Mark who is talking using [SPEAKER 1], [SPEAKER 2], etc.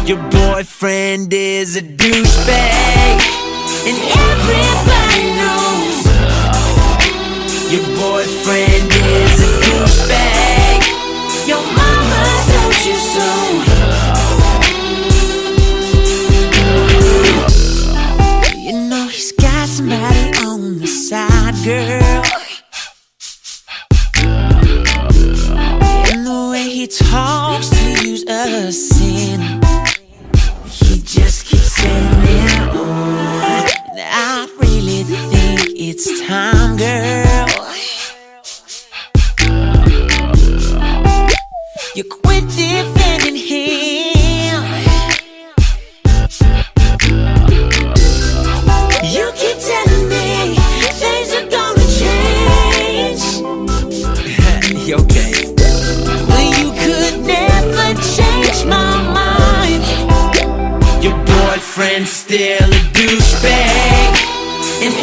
[SPEAKER 1] Your boyfriend is a douchebag, and everybody knows. Your boyfriend is a douchebag. Your mama told you so. You know he's got somebody on the side, girl. And the way he talks to use a sin, he just keeps saying it on. And I really think it's time, girl. You quit defending him. You keep telling me things are gonna change. Okay. But you could never change my mind. Your boyfriend's still a douchebag, and